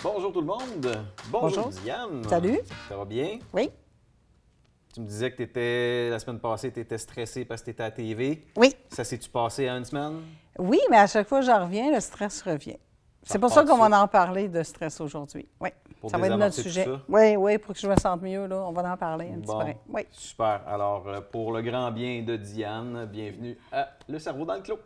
Bonjour tout le monde. Bonjour Diane. Salut. Ça va bien? Oui. Tu me disais que la semaine passée, tu étais stressée parce que tu étais à la TV. Oui. Ça s'est-tu passé en une semaine? Oui, mais à chaque fois que j'en reviens, le stress revient. C'est pour ça qu'on va en parler de stress aujourd'hui. Oui. Pour ça va être notre sujet. Oui, oui, pour que je me sente mieux, là, on va en parler un petit peu. Oui. Super. Alors, pour le grand bien de Diane, bienvenue à Le cerveau dans le clos.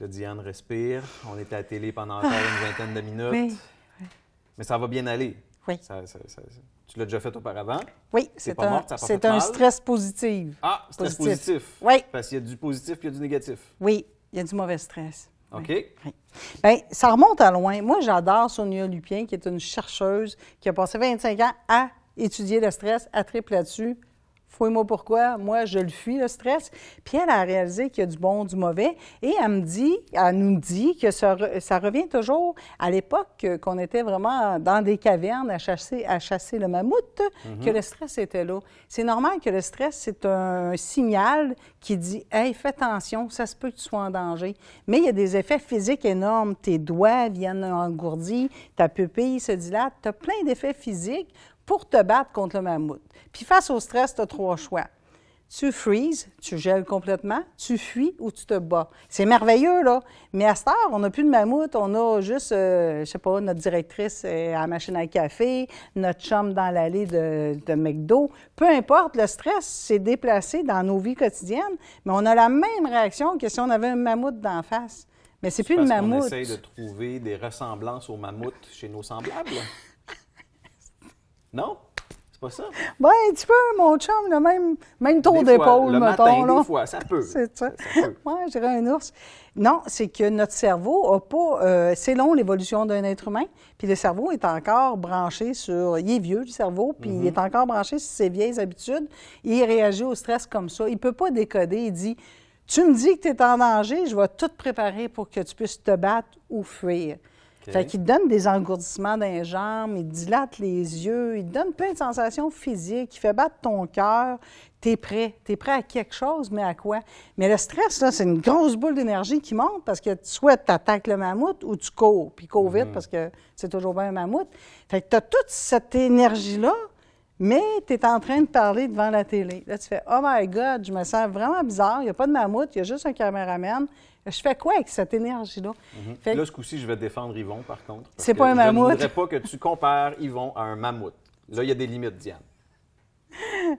Diane respire. On était à la télé pendant encore une vingtaine de minutes. Oui. Mais ça va bien aller. Oui. Tu l'as déjà fait auparavant? Oui, c'est un stress positif. Ah, stress positif. Oui. Parce qu'il y a du positif et il y a du négatif. Oui, il y a du mauvais stress. OK. Oui. Bien, ça remonte à loin. Moi, j'adore Sonia Lupien, qui est une chercheuse qui a passé 25 ans à étudier le stress, à triple là-dessus. Fouille-moi pourquoi. Moi, je le fuis, le stress. Puis elle a réalisé qu'il y a du bon, du mauvais. Et elle nous dit que ça revient toujours à l'époque qu'on était vraiment dans des cavernes à chasser le mammouth, que le stress était là. C'est normal que le stress, c'est un signal qui dit « Hey, fais attention, ça se peut que tu sois en danger. » Mais il y a des effets physiques énormes. Tes doigts viennent engourdis, ta pupille se dilate. Tu as plein d'effets physiques pour te battre contre le mammouth. Puis face au stress, tu as 3 choix. Tu freezes, tu gèles complètement, tu fuis ou tu te bats. C'est merveilleux, là. Mais à cette heure, on n'a plus de mammouth, on a juste, je sais pas, notre directrice à la machine à café, notre chum dans l'allée de McDo. Peu importe, le stress s'est déplacé dans nos vies quotidiennes, mais on a la même réaction que si on avait un mammouth d'en face. Mais c'est plus le mammouth. On essaye de trouver des ressemblances au mammouth chez nos semblables. Non? C'est pas ça? Bien, un petit peu, mon chum, le même tour d'épaule, mettons. Des fois, ça peut. C'est ça. Oui, je dirais un ours. Non, c'est que notre cerveau n'a pas... c'est long, l'évolution d'un être humain, puis le cerveau est encore branché sur... Il est vieux, le cerveau, puis il est encore branché sur ses vieilles habitudes. Il réagit au stress comme ça. Il ne peut pas décoder. Il dit, tu me dis que tu es en danger, je vais tout préparer pour que tu puisses te battre ou fuir. Okay. Fait qu'il te donne des engourdissements dans les jambes, il dilate les yeux, il te donne plein de sensations physiques, il fait battre ton cœur. T'es prêt à quelque chose, mais à quoi? Mais le stress, là, c'est une grosse boule d'énergie qui monte parce que soit tu attaques le mammouth ou tu cours, puis cours vite parce que c'est toujours bien un mammouth. Fait que tu as toute cette énergie-là, mais tu es en train de parler devant la télé. Là, tu fais « Oh my God, je me sens vraiment bizarre, il n'y a pas de mammouth, il y a juste un caméraman. » Je fais quoi avec cette énergie-là? Là, ce coup-ci, je vais défendre Yvon, par contre. C'est pas un mammouth. Je ne voudrais pas que tu compares Yvon à un mammouth. Là, il y a des limites, Diane.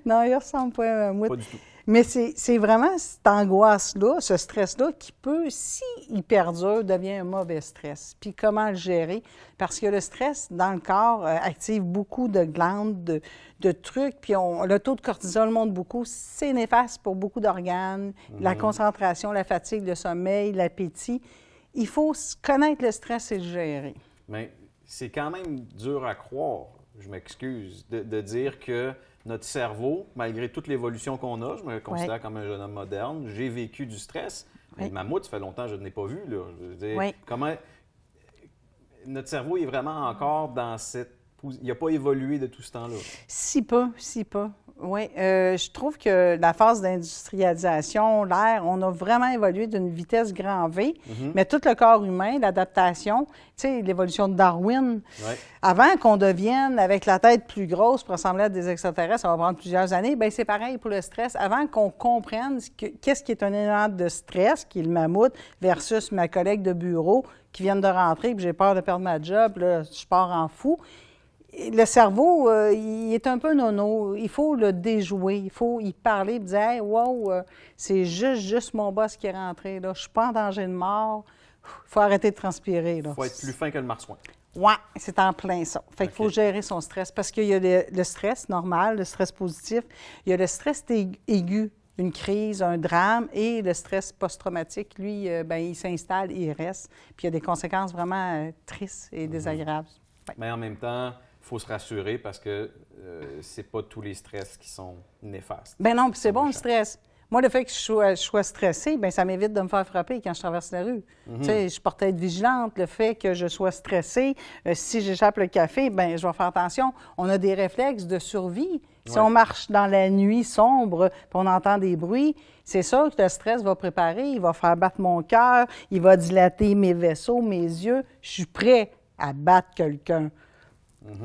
Non, il ne ressemble pas à un mammouth. Pas du tout. Mais c'est vraiment cette angoisse-là, ce stress-là, qui peut, s'il perdure, devient un mauvais stress. Puis comment le gérer? Parce que le stress, dans le corps, active beaucoup de glandes, de trucs, puis le taux de cortisol monte beaucoup. C'est néfaste pour beaucoup d'organes, la concentration, la fatigue, le sommeil, l'appétit. Il faut connaître le stress et le gérer. Mais c'est quand même dur à croire, je m'excuse, de dire que notre cerveau, malgré toute l'évolution qu'on a, je me considère comme un jeune homme moderne, j'ai vécu du stress. Mais le mammouth, ça fait longtemps que je ne l'ai pas vu. Là. Je veux dire, comment notre cerveau est vraiment encore dans cette... Il n'a pas évolué de tout ce temps-là. Si peu. Oui. Je trouve que la phase d'industrialisation, l'air, on a vraiment évolué d'une vitesse grand V, mais tout le corps humain, l'adaptation, tu sais, l'évolution de Darwin, avant qu'on devienne avec la tête plus grosse pour ressembler à des extraterrestres, ça va prendre plusieurs années, bien c'est pareil pour le stress. Avant qu'on comprenne qu'est-ce qui est un élément de stress, qui est le mammouth, versus ma collègue de bureau qui vient de rentrer, puis j'ai peur de perdre ma job, là, je pars en fou. Le cerveau, il est un peu nono. Il faut le déjouer. Il faut y parler et dire hey, « Wow, c'est juste mon boss qui est rentré. Là. Je ne suis pas en danger de mort. Il faut arrêter de transpirer. » Il faut être plus fin que le marsouin. Oui, c'est en plein ça. Fait qu'il faut gérer son stress parce qu'il y a le stress normal, le stress positif. Il y a le stress aigu, une crise, un drame, et le stress post-traumatique, lui, il s'installe, il reste. Puis il y a des conséquences vraiment tristes et désagréables. Mais en même temps, il faut se rassurer parce que c'est pas tous les stress qui sont néfastes. Ben non, puis c'est bon le stress. Moi, le fait que je sois stressée, bien, ça m'évite de me faire frapper quand je traverse la rue. Tu sais, je porte à être vigilante. Le fait que je sois stressée, si j'échappe le café, bien, je vais faire attention. On a des réflexes de survie. Si on marche dans la nuit sombre, puis on entend des bruits, c'est sûr que le stress va préparer, il va faire battre mon cœur, il va dilater mes vaisseaux, mes yeux. Je suis prêt à battre quelqu'un.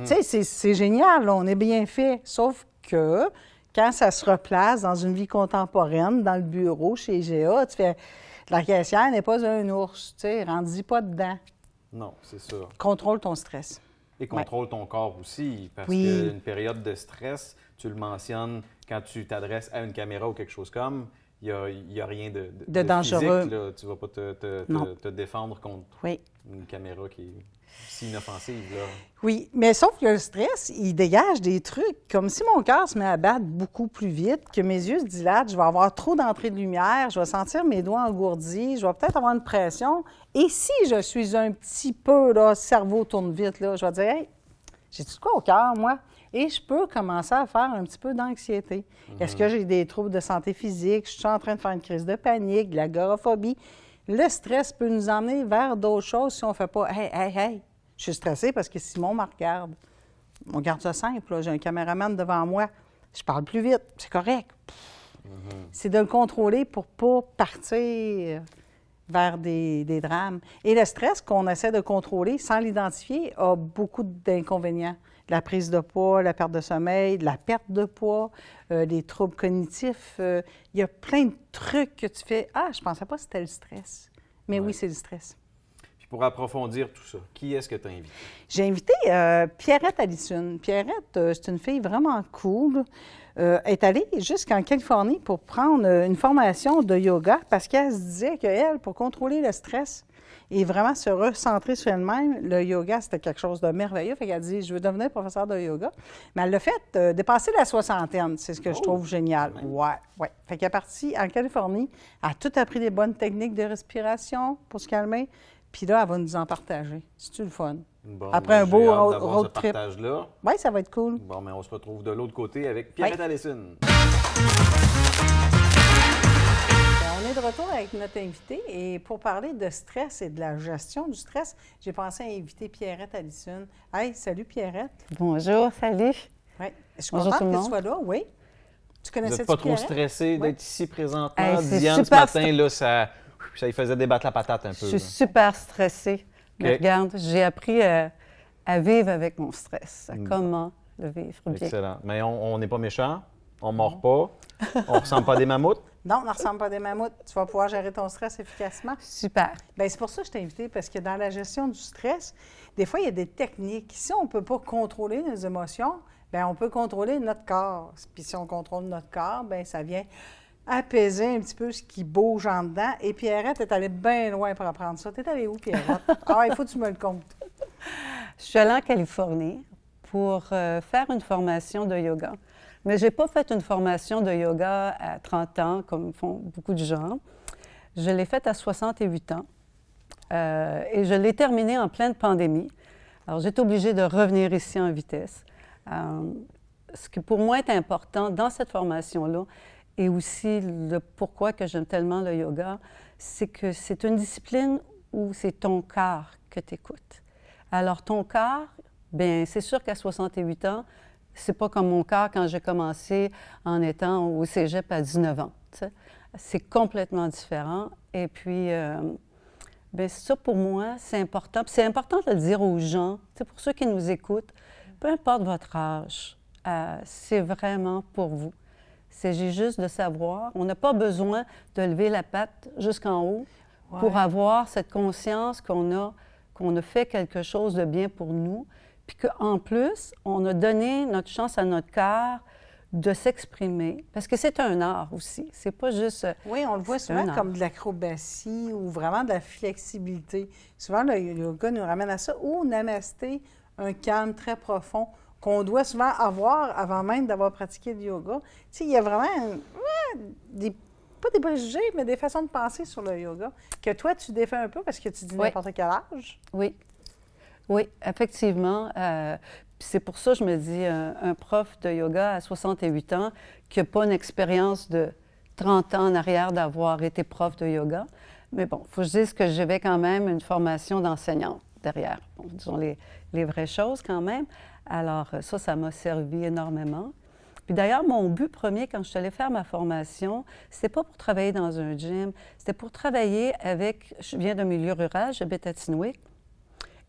Tu sais, c'est génial, là, on est bien fait. Sauf que quand ça se replace dans une vie contemporaine, dans le bureau, chez IGA, tu fais la caissière n'est pas un ours, tu sais, rendu pas dedans. Non, c'est sûr. Contrôle ton stress. Et contrôle ton corps aussi, parce Oui. qu'une période de stress, tu le mentionnes quand tu t'adresses à une caméra ou quelque chose comme, il n'y a rien de dangereux. physique, là. Tu ne vas pas te défendre contre une caméra qui est si inoffensive, là. Oui, mais sauf que le stress, il dégage des trucs. Comme si mon cœur se met à battre beaucoup plus vite, que mes yeux se dilatent, je vais avoir trop d'entrée de lumière, je vais sentir mes doigts engourdis, je vais peut-être avoir une pression. Et si je suis un petit peu, là, cerveau tourne vite, là, je vais dire, hey, j'ai-tu de quoi au cœur, moi? Et je peux commencer à faire un petit peu d'anxiété. Est-ce que j'ai des troubles de santé physique? Je suis en train de faire une crise de panique, de l'agoraphobie. Le stress peut nous emmener vers d'autres choses si on ne fait pas « Hey, je suis stressée parce que Simon me regarde. » On garde ça simple, là. J'ai un caméraman devant moi. Je parle plus vite, c'est correct. C'est de le contrôler pour ne pas partir vers des drames. Et le stress qu'on essaie de contrôler sans l'identifier a beaucoup d'inconvénients. La prise de poids, la perte de sommeil, la perte de poids, les troubles cognitifs. Il y a plein de trucs que tu fais. Ah, je ne pensais pas que c'était le stress. Mais oui, c'est le stress. Puis pour approfondir tout ça, qui est-ce que tu as invité? J'ai invité Pierrette Allison. Pierrette, c'est une fille vraiment cool. Elle est allée jusqu'en Californie pour prendre une formation de yoga parce qu'elle se disait qu'elle, pour contrôler le stress, et vraiment se recentrer sur elle-même, le yoga, c'était quelque chose de merveilleux. Fait qu'elle a dit, je veux devenir professeure de yoga. Mais elle l'a fait dépasser la soixantaine. C'est ce que je trouve génial. Ouais. Fait qu'elle est partie en Californie, elle a tout appris des bonnes techniques de respiration pour se calmer. Puis là, elle va nous en partager. C'est-tu le fun? Bon, après un beau road trip. Partage-là. Oui, ça va être cool. Bon, mais on se retrouve de l'autre côté avec Pierrette Allison. On est de retour avec notre invité et pour parler de stress et de la gestion du stress, j'ai pensé à inviter Pierrette Allison. Hey, salut Pierrette. Bonjour, salut. Oui, je suis Bonjour contente tout le que tu monde. sois là, oui. Tu Vous connaissais n'êtes pas trop Pierrette? stressé d'être ici présentement? Hey, c'est Diane, ce super matin, là, ça y faisait débattre la patate un peu. Je suis super stressée. Mais regarde, j'ai appris à vivre avec mon stress, à comment le vivre bien. Excellent. Mais on n'est pas méchant, on ne mord pas, on ne ressemble pas à des mammouths. Non, on ne ressemble pas à des mammouths. Tu vas pouvoir gérer ton stress efficacement. Super. Bien, c'est pour ça que je t'ai invité, parce que dans la gestion du stress, des fois, il y a des techniques. Si on ne peut pas contrôler nos émotions, bien, on peut contrôler notre corps. Puis si on contrôle notre corps, bien, ça vient apaiser un petit peu ce qui bouge en dedans. Et Pierrette est allée bien loin pour apprendre ça. Tu es allée où, Pierrette? Ah, il faut que tu me le comptes. Je suis allée en Californie pour faire une formation de yoga. Mais je n'ai pas fait une formation de yoga à 30 ans, comme font beaucoup de gens. Je l'ai faite à 68 ans et je l'ai terminée en pleine pandémie. Alors, j'étais obligée de revenir ici en vitesse. Ce qui, pour moi, est important dans cette formation-là, et aussi le pourquoi que j'aime tellement le yoga, c'est que c'est une discipline où c'est ton corps que tu écoutes. Alors, ton corps, bien, c'est sûr qu'à 68 ans, c'est pas comme mon corps quand j'ai commencé en étant au cégep à 19 ans. T'sais. C'est complètement différent. Et puis, bien, ça, pour moi, c'est important. Puis c'est important de le dire aux gens, pour ceux qui nous écoutent, peu importe votre âge, c'est vraiment pour vous. Il s'agit juste de savoir. On n'a pas besoin de lever la patte jusqu'en haut pour avoir cette conscience qu'on a fait quelque chose de bien pour nous, puis qu'en plus, on a donné notre chance à notre corps de s'exprimer, parce que c'est un art aussi. C'est pas juste... Oui, on le voit souvent comme de l'acrobatie ou vraiment de la flexibilité. Souvent, le yoga nous ramène à ça. Ou namasté, un calme très profond qu'on doit souvent avoir avant même d'avoir pratiqué le yoga. Tu sais, il y a vraiment pas des préjugés, mais des façons de penser sur le yoga que toi, tu défais un peu parce que tu dis n'importe quel âge. Oui, effectivement. C'est pour ça que je me dis, un prof de yoga à 68 ans qui n'a pas une expérience de 30 ans en arrière d'avoir été prof de yoga. Mais bon, il faut que je dise que j'avais quand même une formation d'enseignante derrière. Bon, disons les vraies choses quand même. Alors ça m'a servi énormément. Puis d'ailleurs, mon but premier, quand je suis allée faire ma formation, c'était pas pour travailler dans un gym, c'était pour travailler avec... Je viens d'un milieu rural, j'habite à Tinwick.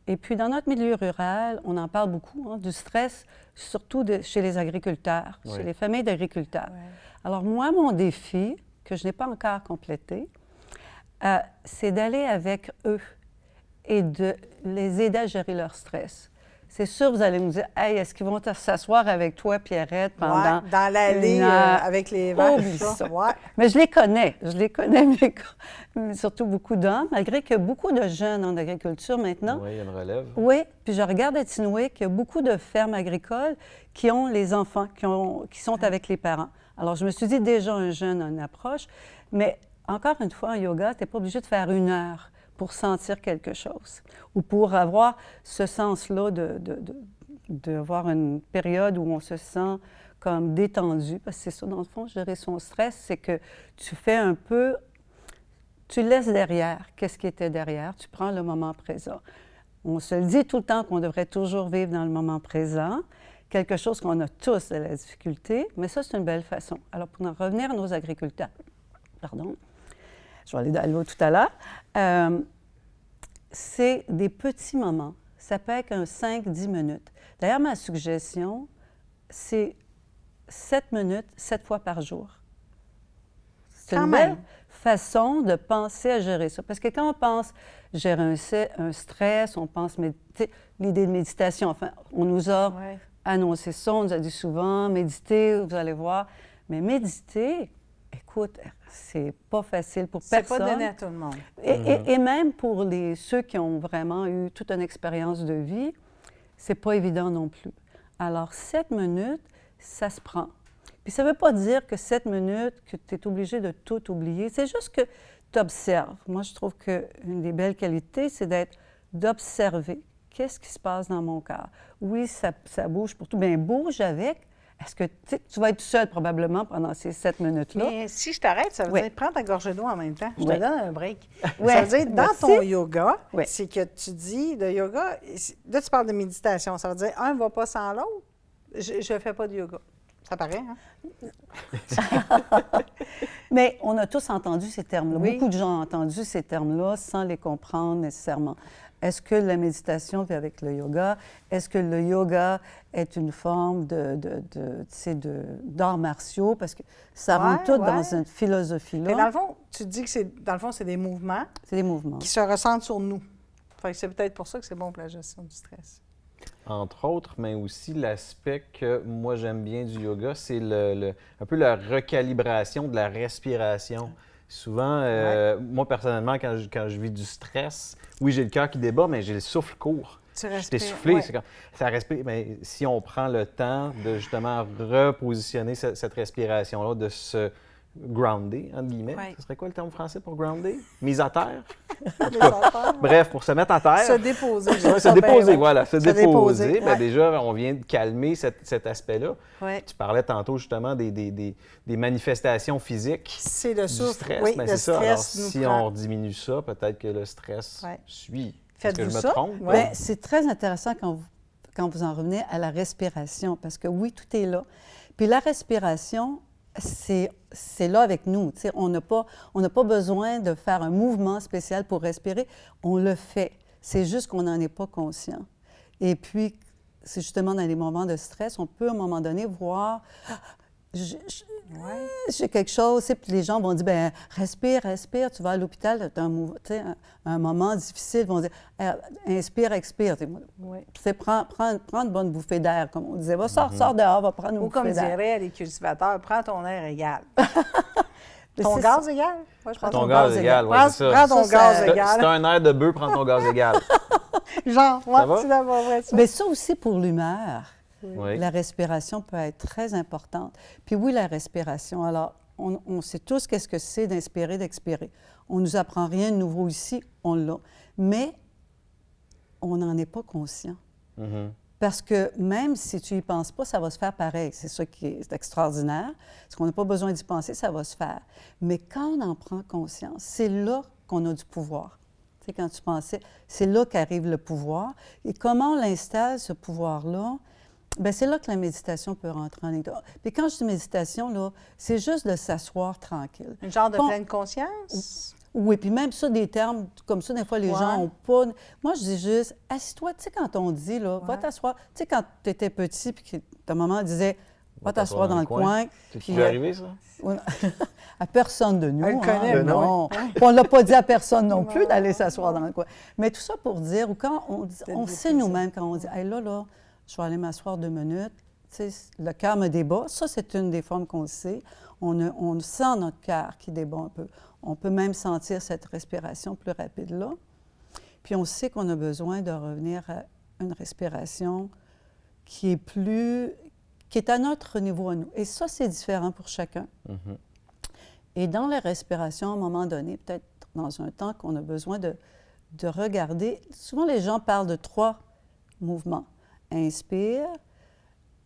Et puis, dans notre milieu rural, on en parle beaucoup, hein, du stress, surtout chez les agriculteurs, chez les familles d'agriculteurs. Ouais. Alors, moi, mon défi, que je n'ai pas encore complété, c'est d'aller avec eux et de les aider à gérer leur stress. C'est sûr, vous allez me dire, « Hey, est-ce qu'ils vont s'asseoir avec toi, Pierrette, pendant dans l'allée avec les vaches? » Ouais. Mais je les connais, mais surtout beaucoup d'hommes, malgré qu'il y a beaucoup de jeunes en agriculture maintenant. Oui, il y a une relève. Oui, puis je regarde à Tinwick, il y a beaucoup de fermes agricoles qui ont les enfants, qui sont avec les parents. Alors, je me suis dit, déjà, un jeune a une approche, mais encore une fois, en yoga, tu n'es pas obligé de faire 1 heure pour sentir quelque chose ou pour avoir ce sens-là d'avoir une période où on se sent comme détendu, parce que c'est ça, dans le fond, gérer son stress, c'est que tu fais un peu, tu laisses derrière qu'est-ce qui était derrière, tu prends le moment présent. On se le dit tout le temps qu'on devrait toujours vivre dans le moment présent, quelque chose qu'on a tous de la difficulté, mais ça, c'est une belle façon. Alors, pour en revenir à nos agriculteurs, je vais aller à l'eau tout à l'heure. C'est des petits moments. Ça peut être un 5-10 minutes. D'ailleurs, ma suggestion, c'est 7 minutes, 7 fois par jour. C'est une belle façon de penser à gérer ça. Parce que quand on pense gérer un stress, on pense méditer, l'idée de méditation, enfin, on nous a annoncé ça, on nous a dit souvent, méditer, vous allez voir. Mais méditer, écoute, c'est pas facile pour personne. C'est pas donné à tout le monde. Et même pour ceux qui ont vraiment eu toute une expérience de vie, c'est pas évident non plus. Alors, 7 minutes, ça se prend. Puis ça veut pas dire que 7 minutes, que tu es obligé de tout oublier. C'est juste que tu observes. Moi, je trouve qu'une des belles qualités, c'est d'observer. Qu'est-ce qui se passe dans mon corps? Oui, ça bouge pour tout. Bien, bouge avec. Est-ce que tu vas être seul probablement pendant ces 7 minutes-là? Mais si je t'arrête, ça veut dire prends ta gorgée d'eau en même temps. Je te donne un break. Oui. Ça veut dire dans ton yoga, c'est que tu dis, le yoga, là tu parles de méditation, ça veut dire un ne va pas sans l'autre. Je ne fais pas de yoga. Ça paraît, hein? Mais on a tous entendu ces termes-là. Oui. Beaucoup de gens ont entendu ces termes-là sans les comprendre nécessairement. Est-ce que la méditation vient avec le yoga? Est-ce que le yoga est une forme d'arts martiaux? Parce que ça rentre tout dans une philosophie-là. Mais dans le fond, tu dis que c'est des mouvements. C'est des mouvements. Qui se ressentent sur nous. Fait que c'est peut-être pour ça que c'est bon pour la gestion du stress. Entre autres, mais aussi l'aspect que moi j'aime bien du yoga, c'est un peu la recalibration de la respiration. Souvent, moi personnellement, quand je vis du stress, oui, j'ai le cœur qui débat, mais j'ai le souffle court. Tu respires. Je t'ai soufflé, c'est comme, ça respire. Mais si on prend le temps de justement repositionner cette respiration-là, de se grounder, entre guillemets, ce serait quoi le terme français pour grounder? Mise à terre? Bref, pour se mettre à terre. Se déposer. Se déposer, voilà. Se déposer. Bien, déjà, on vient de calmer cet aspect-là. Ouais. Tu parlais tantôt justement des manifestations physiques. C'est le souffle. Stress. Oui, Bien, le c'est stress ça. nous Alors, si prend. on diminue ça, peut-être que le stress suit. Faites-vous Est-ce que je me ça? trompe? Ouais. Bien, c'est très intéressant quand vous en revenez à la respiration, parce que oui, tout est là. Puis la respiration, c'est là avec nous. T'sais, on n'a pas besoin de faire un mouvement spécial pour respirer. On le fait. C'est juste qu'on n'en est pas conscient. Et puis, c'est justement dans les moments de stress, on peut à un moment donné voir j'ai quelque chose, puis les gens vont dire, bien, respire, tu vas à l'hôpital, tu as un moment difficile, ils vont dire, inspire, expire. Prends une bonne bouffée d'air, comme on disait. Va, sors dehors, va prendre une bouffée d'air. Ou comme diraient les cultivateurs, prends ton air égal. Ton gaz égal? Ouais, je prends ton gaz égal, oui, c'est ça. Prends ton gaz égal. Si tu as un air de bœuf, prends ton gaz égal. Genre, ça va? Mais ça aussi pour l'humeur. Oui. La respiration peut être très importante. Puis oui, la respiration. Alors, on sait tous qu'est-ce que c'est d'inspirer, d'expirer. On ne nous apprend rien de nouveau ici, on l'a. Mais on n'en est pas conscient. Mm-hmm. Parce que même si tu n'y penses pas, ça va se faire pareil. C'est ça qui est extraordinaire. Parce qu'on n'a pas besoin d'y penser, ça va se faire. Mais quand on en prend conscience, c'est là qu'on a du pouvoir. Tu sais, quand tu pensais, c'est là qu'arrive le pouvoir. Et comment on l'installe, ce pouvoir-là? Bien, c'est là que la méditation peut rentrer en ligne. Puis quand je dis méditation, là, c'est juste de s'asseoir tranquille. Un genre de Bon, pleine conscience? oui, puis même ça, des termes comme ça, des fois, les gens n'ont pas... Moi, je dis juste, assis-toi. Tu sais, quand on dit, là, va t'asseoir... Tu sais, quand tu étais petit, puis que ta maman disait, va t'asseoir dans le coin. C'est déjà arrivé, ça? À personne de nous. Elle le connaît, non. On ne l'a pas dit à personne non plus d'aller s'asseoir dans le coin. Mais tout ça pour dire, ou quand on dit, on sait nous-mêmes, quand on dit, hey, là, je vais aller m'asseoir 2 minutes. Tu sais, le cœur me débat. Ça, c'est une des formes qu'on le sait. On sent notre cœur qui débat un peu. On peut même sentir cette respiration plus rapide là. Puis on sait qu'on a besoin de revenir à une respiration qui est à notre niveau à nous. Et ça, c'est différent pour chacun. Mm-hmm. Et dans la respiration, à un moment donné, peut-être dans un temps qu'on a besoin de regarder, souvent les gens parlent de 3 mouvements. Inspire,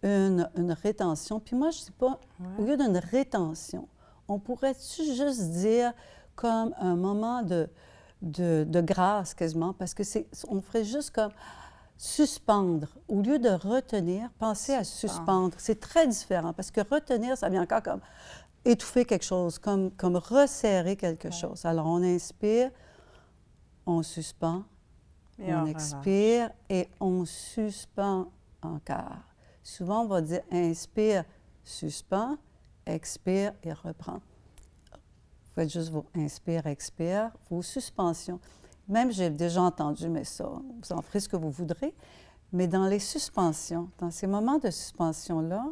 une rétention. Puis moi, je ne dis pas, au lieu d'une rétention, on pourrait-tu juste dire comme un moment de grâce quasiment, parce que on ferait juste comme suspendre. Au lieu de retenir, penser à suspendre. C'est très différent, parce que retenir, ça vient encore comme étouffer quelque chose, comme resserrer quelque chose. Alors, on inspire, on suspend, Et on expire et on suspend encore. Souvent, on va dire inspire, suspend, expire et reprend. Vous faites juste vos inspire, expire, vos suspensions. Même, j'ai déjà entendu, mais ça, vous en ferez ce que vous voudrez. Mais dans les suspensions, dans ces moments de suspension-là,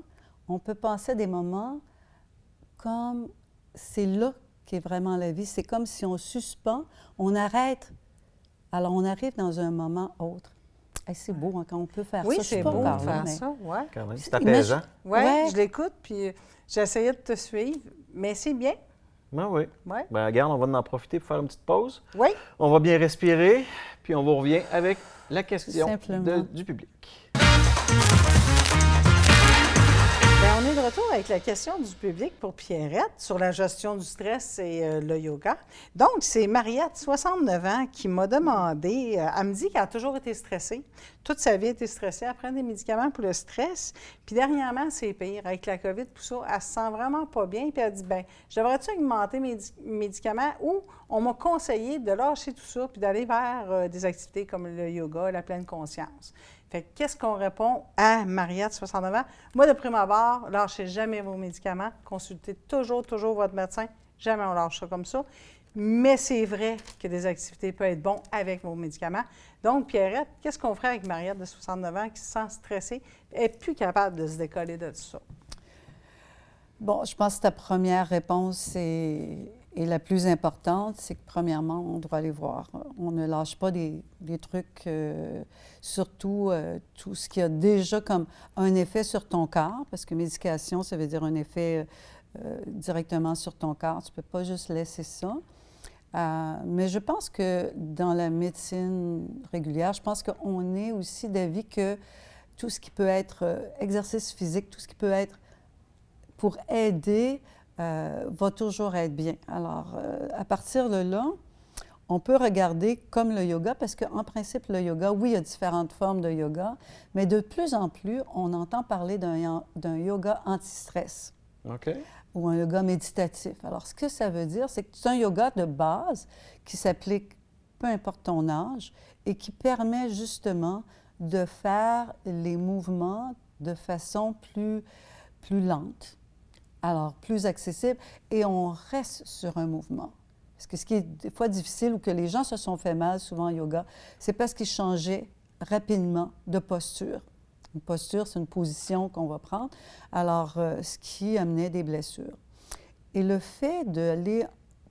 on peut penser à des moments comme c'est là qu'est vraiment la vie. C'est comme si on suspend, on arrête. Alors, on arrive dans un moment autre. Hey, c'est beau hein, quand on peut faire ça. Oui, c'est beau de faire ça, oui. Quand même, c'est apaisant. Oui, je l'écoute, puis j'essayais de te suivre, mais c'est bien. Ben oui. Ouais. Ben regarde, on va en profiter pour faire une petite pause. Oui. On va bien respirer, puis on vous revient avec la question Simplement. du public. Bien, on est de retour avec la question du public pour Pierrette sur la gestion du stress et le yoga. Donc, c'est Mariette, 69 ans, qui m'a demandé, elle me dit qu'elle a toujours été stressée. Toute sa vie, elle a été stressée. Elle prend des médicaments pour le stress. Puis dernièrement, c'est pire. Avec la COVID, tout ça, elle se sent vraiment pas bien. Puis elle dit, bien, je devrais-tu augmenter mes médicaments ou on m'a conseillé de lâcher tout ça puis d'aller vers des activités comme le yoga, la pleine conscience. Fait que qu'est-ce qu'on répond à Mariette, 69 ans? Moi, de prime abord, lâchez jamais vos médicaments. Consultez toujours votre médecin. Jamais on lâche ça comme ça. Mais c'est vrai que des activités peuvent être bonnes avec vos médicaments. Donc, Pierrette, qu'est-ce qu'on ferait avec Mariette de 69 ans qui se sent stressée et n'est plus capable de se décoller de tout ça? Bon, je pense que ta première réponse est la plus importante, c'est que premièrement, on doit aller voir. On ne lâche pas des trucs, surtout tout ce qui a déjà comme un effet sur ton corps, parce que médication, ça veut dire un effet directement sur ton corps. Tu ne peux pas juste laisser ça. Mais je pense que dans la médecine régulière, je pense qu'on est aussi d'avis que tout ce qui peut être exercice physique, tout ce qui peut être pour aider, va toujours être bien. Alors, à partir de là, on peut regarder comme le yoga, parce qu'en principe, le yoga, oui, il y a différentes formes de yoga, mais de plus en plus, on entend parler d'un yoga anti-stress. OK. Ou un yoga méditatif. Alors, ce que ça veut dire, c'est que c'est un yoga de base qui s'applique peu importe ton âge et qui permet justement de faire les mouvements de façon plus lente. Alors, plus accessible, et on reste sur un mouvement. Parce que ce qui est des fois difficile ou que les gens se sont fait mal souvent en yoga, c'est parce qu'ils changeaient rapidement de posture. Une posture, c'est une position qu'on va prendre, alors ce qui amenait des blessures. Et le fait d'aller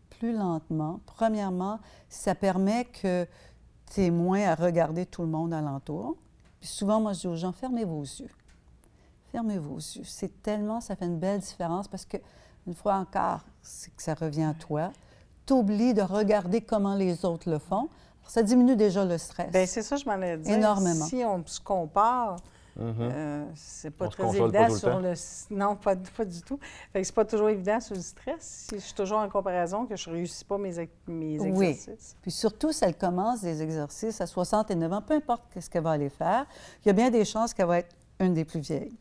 plus lentement, premièrement, ça permet que tu aies moins à regarder tout le monde alentour. Puis souvent, moi, je dis aux gens, fermez vos yeux. Fermez vos yeux. C'est tellement, ça fait une belle différence parce que, une fois encore, c'est que ça revient à toi. Tu oublies de regarder comment les autres le font. Alors, ça diminue déjà le stress. Bien, c'est ça, je m'en ai dit. Énormément. Si on se compare, C'est pas On se très console évident pas tout le sur temps? le... Non, pas du tout. Fait que c'est pas toujours évident sur le stress. Si je suis toujours en comparaison que je réussis pas mes Oui. exercices. Puis surtout, si elle commence des exercices à 69 ans, peu importe ce qu'elle va aller faire, il y a bien des chances qu'elle va être une des plus vieilles.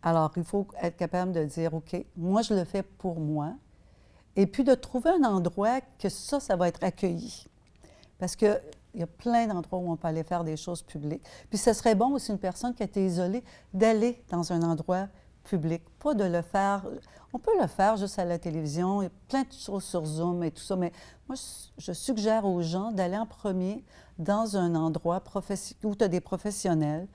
Alors, il faut être capable de dire, OK, moi, je le fais pour moi. Et puis de trouver un endroit que ça va être accueilli. Parce qu'il y a plein d'endroits où on peut aller faire des choses publiques. Puis ce serait bon aussi, une personne qui a été isolée, d'aller dans un endroit public, pas de le faire... On peut le faire juste à la télévision, il y a plein de choses sur Zoom et tout ça, mais moi, je suggère aux gens d'aller en premier dans un endroit où tu as des professionnels,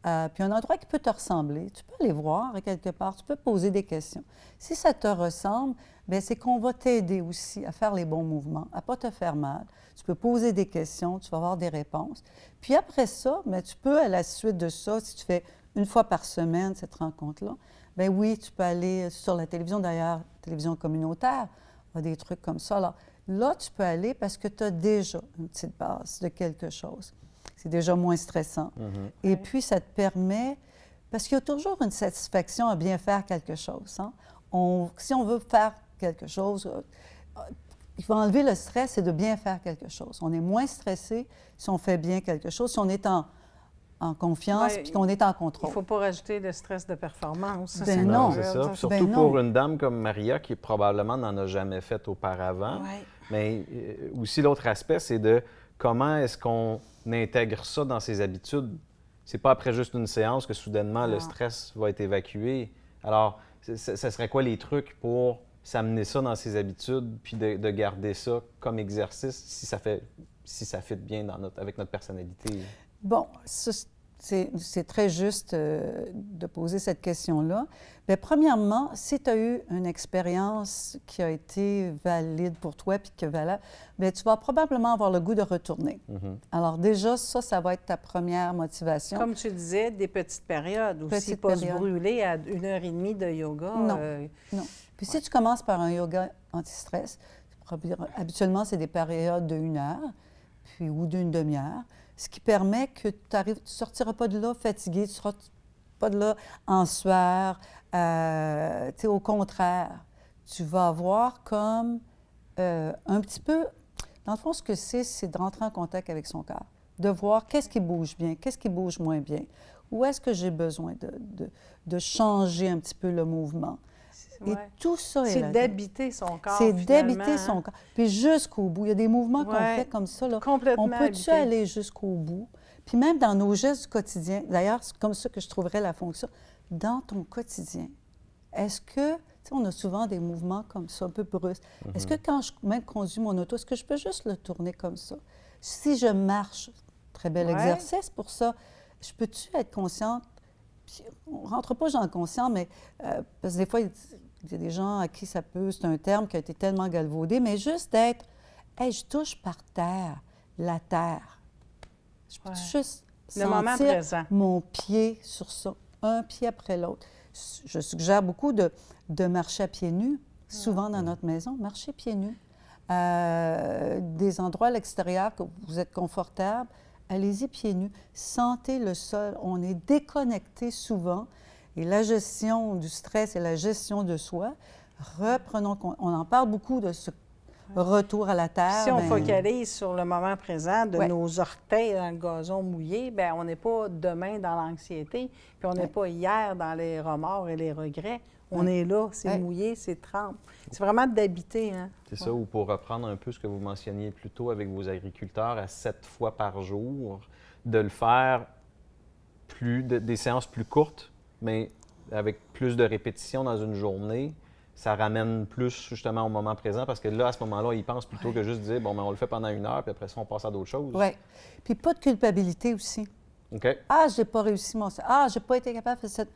puis un endroit qui peut te ressembler. Tu peux aller voir quelque part, tu peux poser des questions. Si ça te ressemble, bien, c'est qu'on va t'aider aussi à faire les bons mouvements, à ne pas te faire mal. Tu peux poser des questions, tu vas avoir des réponses. Puis après ça, bien, tu peux, à la suite de ça, si tu fais une fois par semaine cette rencontre-là, bien oui, tu peux aller sur la télévision, d'ailleurs, télévision communautaire, il y a des trucs comme ça. Alors, là, tu peux aller parce que tu as déjà une petite base de quelque chose. C'est déjà moins stressant. Et puis, ça te permet... Parce qu'il y a toujours une satisfaction à bien faire quelque chose. Hein? Si on veut faire quelque chose, il faut enlever le stress et de bien faire quelque chose. On est moins stressé si on fait bien quelque chose, si on est en confiance puis qu'on est en contrôle. Il ne faut pas rajouter le stress de performance. Ben non. C'est ça. Surtout Ben non. pour une dame comme Maria, qui probablement n'en a jamais fait auparavant. Ouais. Mais aussi, l'autre aspect, c'est de comment est-ce qu'on intègre ça dans ses habitudes. C'est pas après juste une séance que soudainement le stress va être évacué. Alors, ça serait quoi les trucs pour s'amener ça dans ses habitudes puis de garder ça comme exercice si ça fit bien avec notre personnalité? Bon, c'est très juste de poser cette question-là. Bien, premièrement, si tu as eu une expérience qui a été valide pour toi puis que valable, bien, tu vas probablement avoir le goût de retourner. Alors déjà, ça va être ta première motivation. Comme tu disais, des petites périodes aussi, pas se brûler à 1h30 de yoga. Non, non. Puis si tu commences par un yoga anti-stress, habituellement, c'est des périodes de 1 heure ou d'une demi-heure, ce qui permet que tu ne sortiras pas de là fatigué, tu ne seras pas de là en sueur. Au contraire, tu vas avoir comme un petit peu... Dans le fond, ce que c'est de rentrer en contact avec son corps, de voir qu'est-ce qui bouge bien, qu'est-ce qui bouge moins bien, où est-ce que j'ai besoin de changer un petit peu le mouvement. Et tout ça est là. C'est d'habiter son corps, c'est d'habiter son corps. Puis jusqu'au bout. Il y a des mouvements qu'on fait comme ça. Là. Complètement on peut-tu aller jusqu'au bout? Puis même dans nos gestes du quotidien, d'ailleurs, c'est comme ça que je trouverais la fonction, dans ton quotidien, est-ce que, tu sais, on a souvent des mouvements comme ça, un peu brusques. Est-ce que quand je même conduis mon auto, est-ce que je peux juste le tourner comme ça? Si je marche, très bel exercice pour ça, je peux-tu être consciente? Puis on ne rentre pas dans le conscient, mais parce que des fois, il y a des gens à qui ça peut, c'est un terme qui a été tellement galvaudé, mais juste d'être, hey, je touche par terre, la terre. Je peux juste sentir mon pied sur ça, un pied après l'autre. Je suggère beaucoup de marcher à pieds nus, souvent dans notre maison, marcher pieds nus. Des endroits à l'extérieur que vous êtes confortable, allez-y pieds nus, sentez le sol. On est déconnecté souvent. Et la gestion du stress et la gestion de soi, reprenons, on en parle beaucoup de ce retour à la terre. Si on focalise sur le moment présent, de nos orteils dans le gazon mouillé, bien, on n'est pas demain dans l'anxiété, puis on n'est pas hier dans les remords et les regrets. On est là, c'est mouillé, c'est trempe. C'est vraiment d'habiter. Hein? C'est ça, ou pour reprendre un peu ce que vous mentionniez plus tôt avec vos agriculteurs, à 7 fois par jour, de le faire des séances plus courtes, mais avec plus de répétitions dans une journée, ça ramène plus justement au moment présent parce que là, à ce moment-là, ils pensent plutôt que juste dire, bon, ben, on le fait pendant 1 heure, puis après ça, on passe à d'autres choses. Oui. Puis pas de culpabilité aussi. OK. Ah, j'ai pas réussi j'ai pas été capable de faire cette...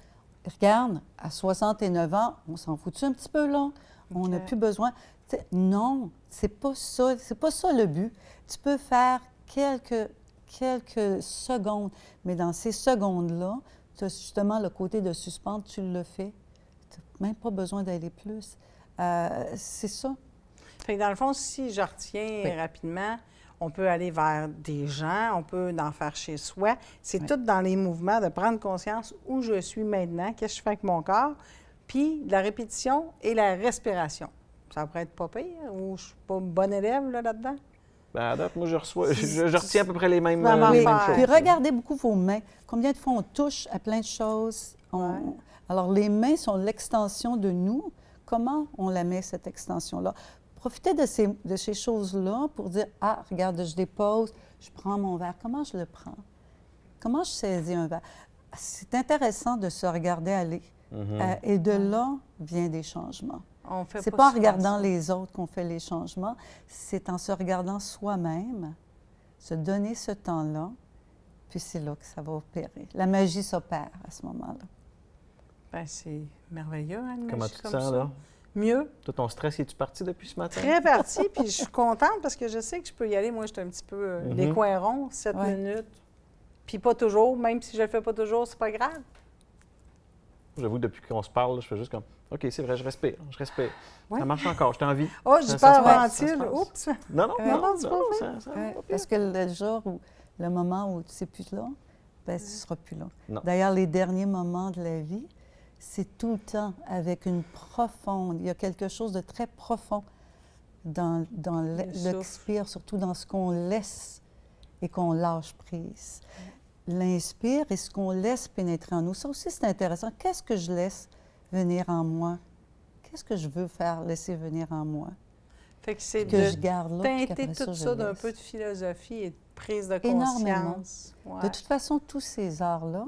Regarde, à 69 ans, on s'en fout-tu un petit peu, là? On n'a plus besoin. T'sais, non, c'est pas ça le but. Tu peux faire quelques secondes, mais dans ces secondes-là, tu as justement le côté de suspendre, tu le fais. Tu n'as même pas besoin d'aller plus. C'est ça. Fait que dans le fond, si je retiens rapidement, on peut aller vers des gens, on peut en faire chez soi. C'est tout dans les mouvements de prendre conscience où je suis maintenant, qu'est-ce que je fais avec mon corps, puis la répétition et la respiration. Ça pourrait être pas pire, ou je suis pas une bonne élève là-dedans? Ben, à date, moi, je retiens à peu près les mêmes, Vraiment les Oui, mêmes faire. choses. puis regardez beaucoup vos mains. Combien de fois on touche à plein de choses? Ouais. Alors, les mains sont l'extension de nous. Comment on la met, cette extension-là? Profitez de ces choses-là pour dire, ah, regarde, je dépose, je prends mon verre. Comment je le prends? Comment je saisis un verre? C'est intéressant de se regarder aller. Et de là vient des changements. On fait C'est pas en souvent regardant ça. les autres qu'on fait les changements, c'est en se regardant soi-même, se donner ce temps-là, puis c'est là que ça va opérer. La magie s'opère à ce moment-là. Ben, c'est merveilleux, hein, une Comment magie tu te comme sens, ça. là? Mieux. Toi, ton stress, es-tu parti depuis ce matin? Très partie, puis je suis contente parce que je sais que je peux y aller. Moi, j'étais un petit peu les coins ronds, 7 Ouais. minutes. Puis pas toujours, même si je le fais pas toujours, c'est pas grave. J'avoue, depuis qu'on se parle, je fais juste comme, OK, c'est vrai, je respire. Ouais. Ça marche encore, je t'ai envie. Oh, Ça- j'y ça perds se passe, ça se ventile. passe. Oups! Non, non, Ouais. non, Non, c'est pas vrai. ça Ouais, va pas pire. parce que le jour où, le moment où tu ne sais plus là, ben, tu ne seras plus là. Non. D'ailleurs, les derniers moments de la vie, c'est tout le temps avec une profonde, il y a quelque chose de très profond dans souffle. l'expire, surtout dans ce qu'on laisse et qu'on lâche prise. L'inspire et ce qu'on laisse pénétrer en nous. Ça aussi, c'est intéressant. Qu'est-ce que je laisse venir en moi? Qu'est-ce que je veux faire laisser venir en moi? Fait que c'est Que je de garde là, puis teinter qu'après tout je ça d'un laisse. peu de philosophie et de prise de Énormément. conscience. Ouais. De toute façon, tous ces arts-là,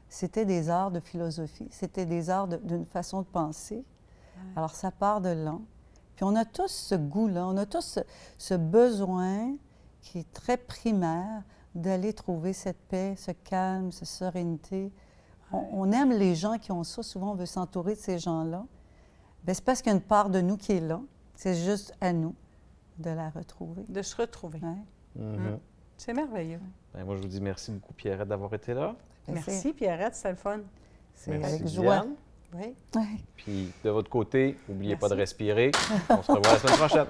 c'était des arts de philosophie, c'était des arts d'une façon de penser. Alors, ça part de là. Puis on a tous ce goût-là, on a tous ce besoin qui est très primaire d'aller trouver cette paix, ce calme, cette sérénité. On aime les gens qui ont ça. Souvent, on veut s'entourer de ces gens-là. Bien, c'est parce qu'il y a une part de nous qui est là. C'est juste à nous de la retrouver. De se retrouver. Ouais. C'est merveilleux. Ben, moi, je vous dis merci beaucoup, Pierrette, d'avoir été là. Ben, Merci, Pierrette, c'était le fun. C'est Merci, avec joie. Diane. Oui. Ouais. Puis, de votre côté, n'oubliez pas de Merci. respirer. On se revoit la semaine prochaine.